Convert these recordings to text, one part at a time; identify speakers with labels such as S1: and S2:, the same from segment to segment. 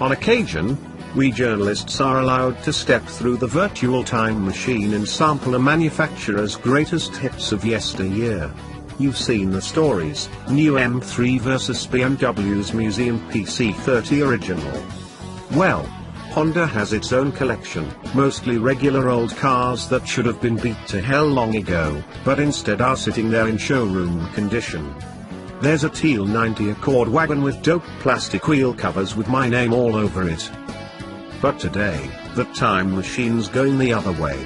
S1: On occasion, we journalists are allowed to step through the virtual time machine and sample a manufacturer's greatest hits of yesteryear. You've seen the stories: new M3 versus BMW's Museum PC30 original. Well, Honda has its own collection, mostly regular old cars that should have been beat to hell long ago, but instead are sitting there in showroom condition. There's a teal 90 Accord wagon with dope plastic wheel covers with my name all over it. But today, the time machine's going the other way.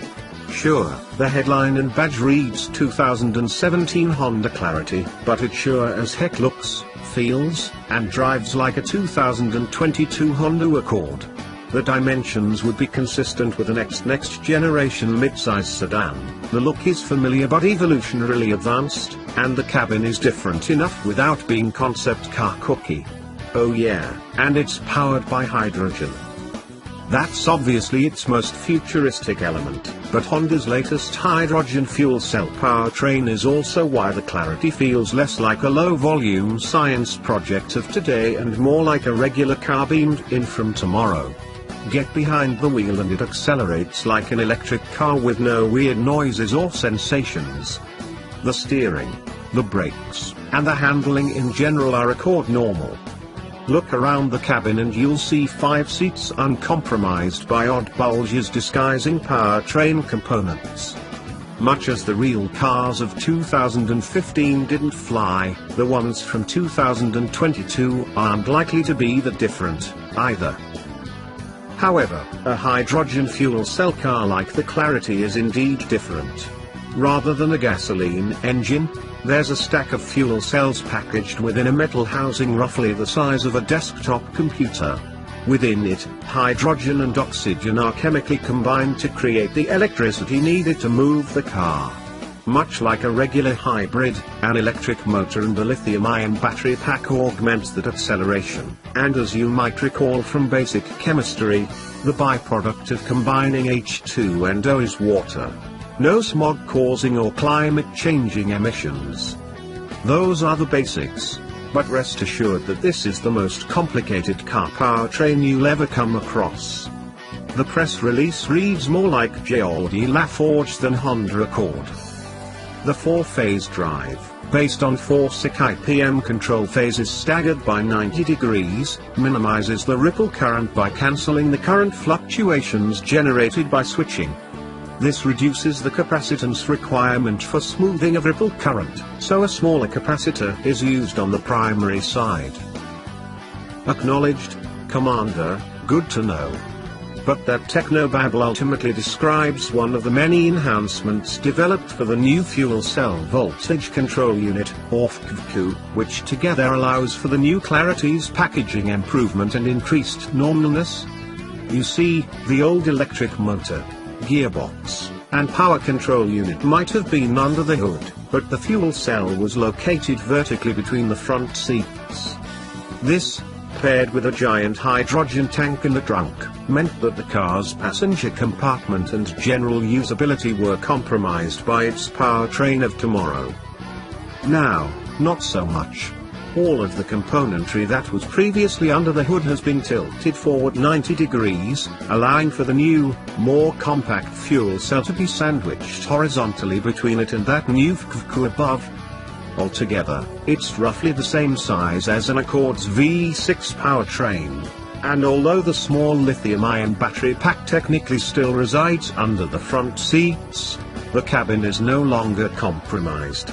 S1: Sure, the headline and badge reads 2017 Honda Clarity, but it sure as heck looks, feels, and drives like a 2022 Honda Accord. The dimensions would be consistent with the next generation midsize sedan. The look is familiar but evolutionarily advanced, and the cabin is different enough without being concept car cookie. Oh yeah, and it's powered by hydrogen. That's obviously its most futuristic element, but Honda's latest hydrogen fuel cell powertrain is also why the Clarity feels less like a low-volume science project of today and more like a regular car beamed in from tomorrow. Get behind the wheel and it accelerates like an electric car with no weird noises or sensations. The steering, the brakes, and the handling in general are Accord normal. Look around the cabin and you'll see 5 seats uncompromised by odd bulges disguising powertrain components. Much as the real cars of 2015 didn't fly, the ones from 2022 aren't likely to be that different, either. However, a hydrogen fuel cell car like the Clarity is indeed different. Rather than a gasoline engine, there's a stack of fuel cells packaged within a metal housing roughly the size of a desktop computer. Within it, hydrogen and oxygen are chemically combined to create the electricity needed to move the car. Much like a regular hybrid, an electric motor and a lithium-ion battery pack augment that acceleration, and as you might recall from basic chemistry, the byproduct of combining H2 and O is water. No smog-causing or climate-changing emissions. Those are the basics. But rest assured that this is the most complicated car powertrain you'll ever come across. The press release reads more like Geordi LaForge than Honda Accord. The 4-phase drive, based on 4 SiC IPM control phases staggered by 90 degrees, minimizes the ripple current by cancelling the current fluctuations generated by switching. This reduces the capacitance requirement for smoothing of ripple current, so a smaller capacitor is used on the primary side. Acknowledged, Commander, good to know. But that technobabble ultimately describes one of the many enhancements developed for the new fuel cell voltage control unit, or FCVQ, which together allows for the new Clarity's packaging improvement and increased normalness. You see, the old electric motor, gearbox, and power control unit might have been under the hood, but the fuel cell was located vertically between the front seats. This, paired with a giant hydrogen tank in the trunk, meant that the car's passenger compartment and general usability were compromised by its powertrain of tomorrow. Now, not so much. All of the componentry that was previously under the hood has been tilted forward 90 degrees, allowing for the new, more compact fuel cell to be sandwiched horizontally between it and that new FCVQ above. Altogether, it's roughly the same size as an Accord's V6 powertrain. And although the small lithium-ion battery pack technically still resides under the front seats, the cabin is no longer compromised.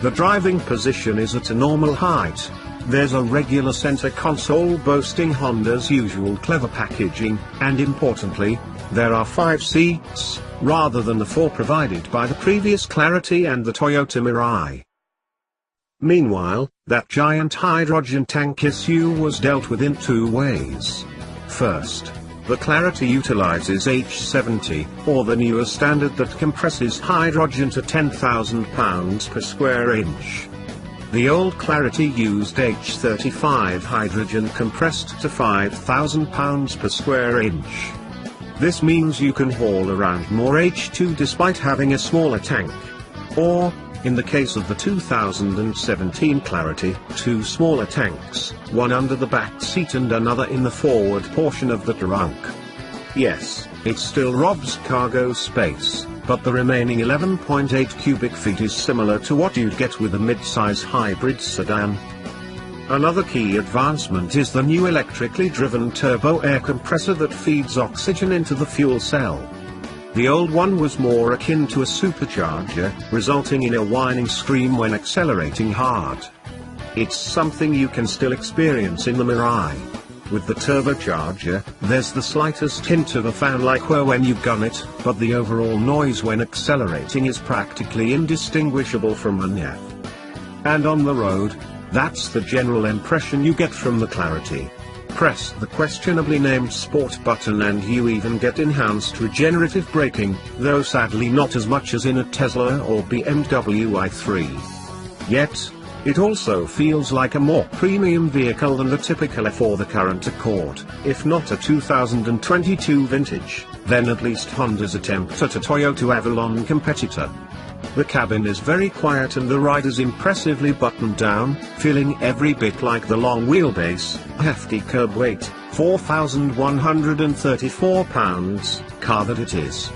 S1: The driving position is at a normal height. There's a regular center console boasting Honda's usual clever packaging, and importantly, there are 5 seats, rather than the 4 provided by the previous Clarity and the Toyota Mirai. Meanwhile, that giant hydrogen tank issue was dealt with in 2 ways. First, the Clarity utilizes H70, or the newer standard that compresses hydrogen to 10,000 pounds per square inch. The old Clarity used H35 hydrogen compressed to 5,000 pounds per square inch. This means you can haul around more H2 despite having a smaller tank. Or, in the case of the 2017 Clarity, two smaller tanks, one under the back seat and another in the forward portion of the trunk. Yes, it still robs cargo space, but the remaining 11.8 cubic feet is similar to what you'd get with a mid-size hybrid sedan. Another key advancement is the new electrically driven turbo air compressor that feeds oxygen into the fuel cell. The old one was more akin to a supercharger, resulting in a whining scream when accelerating hard. It's something you can still experience in the Mirai. With the turbocharger, there's the slightest hint of a fan-like whir when you gun it, but the overall noise when accelerating is practically indistinguishable from a NEF. And on the road, that's the general impression you get from the Clarity. Press the questionably named Sport button and you even get enhanced regenerative braking, though sadly not as much as in a Tesla or BMW i3. Yet, it also feels like a more premium vehicle than the typical F or the current Accord. If not a 2022 vintage, then at least Honda's attempt at a Toyota Avalon competitor. The cabin is very quiet and the ride is impressively buttoned down, feeling every bit like the long wheelbase, hefty curb weight, 4,134 pounds, car that it is.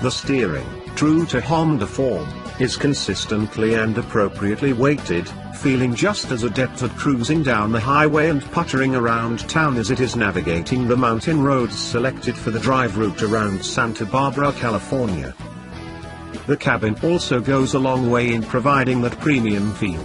S1: The steering, true to Honda form, is consistently and appropriately weighted, feeling just as adept at cruising down the highway and puttering around town as it is navigating the mountain roads selected for the drive route around Santa Barbara, California. The cabin also goes a long way in providing that premium feel.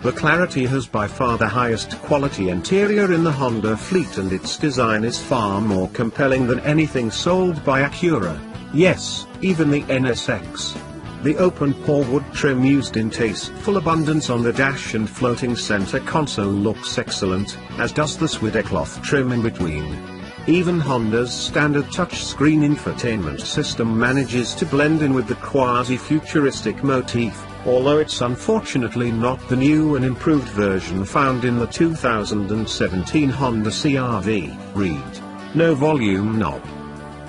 S1: The Clarity has by far the highest quality interior in the Honda fleet and its design is far more compelling than anything sold by Acura. Yes, even the NSX. The open-pore wood trim used in tasteful abundance on the dash and floating center console looks excellent, as does the suede cloth trim in between. Even Honda's standard touchscreen infotainment system manages to blend in with the quasi-futuristic motif, although it's unfortunately not the new and improved version found in the 2017 Honda CR-V. Read. No volume knob.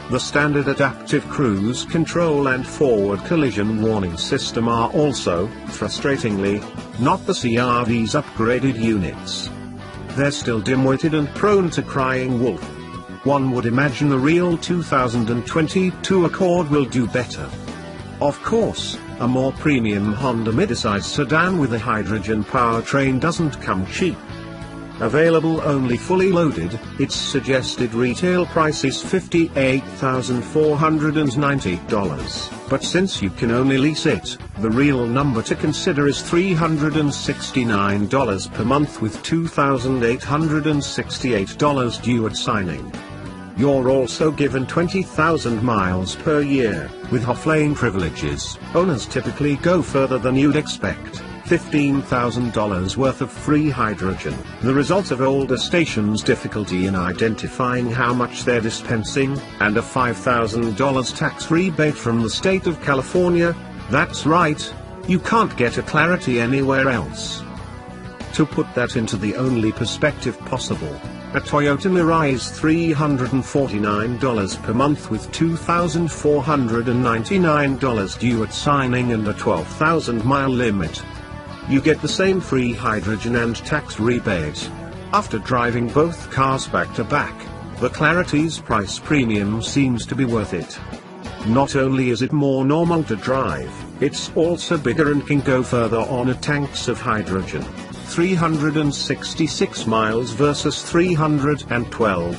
S1: The standard adaptive cruise control and forward collision warning system are also, frustratingly, not the CR-V's upgraded units. They're still dim-witted and prone to crying wolf. One would imagine the real 2022 Accord will do better. Of course, a more premium Honda midsize sedan with a hydrogen powertrain doesn't come cheap. Available only fully loaded, its suggested retail price is $58,490, but since you can only lease it, the real number to consider is $369 per month with $2,868 due at signing. You're also given 20,000 miles per year, with off-lane privileges. Owners typically go further than you'd expect. $15,000 worth of free hydrogen, the result of older stations' difficulty in identifying how much they're dispensing, and a $5,000 tax rebate from the state of California. That's right, you can't get a Clarity anywhere else. To put that into the only perspective possible, a Toyota Mirai is $349 per month with $2,499 due at signing and a 12,000-mile limit. You get the same free hydrogen and tax rebate. After driving both cars back to back, the Clarity's price premium seems to be worth it. Not only is it more normal to drive, it's also bigger and can go further on a tanks of hydrogen. 366 miles versus 312.